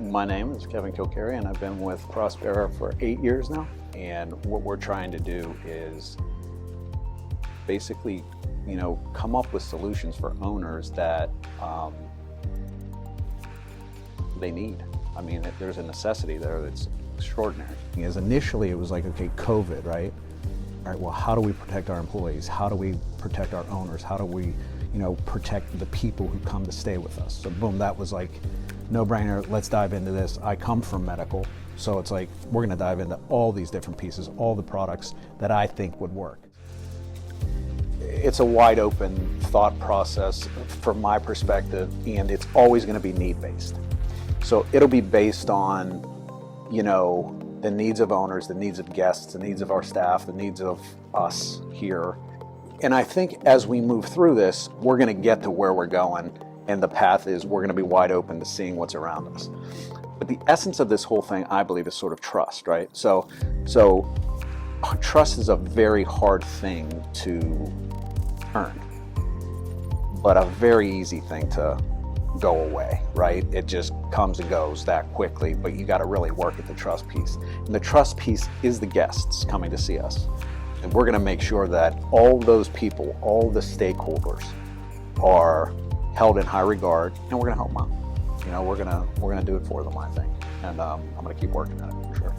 My name is Kevin Kilkeary, and I've been with Prospera for 8 years now. And what we're trying to do is basically, come up with solutions for owners that they need. I mean, there's a necessity there that's extraordinary. Because initially it was like, okay, COVID, right? All right, well, how do we protect our employees? How do we protect our owners? How do we, protect the people who come to stay with us? So boom, that was like, no brainer, let's dive into this. I come from medical, so it's like, we're gonna dive into all these different pieces, all the products that I think would work. It's a wide open thought process from my perspective, and it's always gonna be need-based. So it'll be based on, the needs of owners, the needs of guests, the needs of our staff, the needs of us here. And I think as we move through this, we're gonna get to where we're going, and the path is we're gonna be wide open to seeing what's around us. But the essence of this whole thing, I believe, is sort of trust, right? So trust is a very hard thing to earn, but a very easy thing to go away, right? It just comes and goes that quickly, but you got to really work at the trust piece. And the trust piece is the guests coming to see us. And we're going to make sure that all those people, all the stakeholders are held in high regard, and we're going to help them out. We're going to do it for them, I think. And I'm going to keep working at it for sure.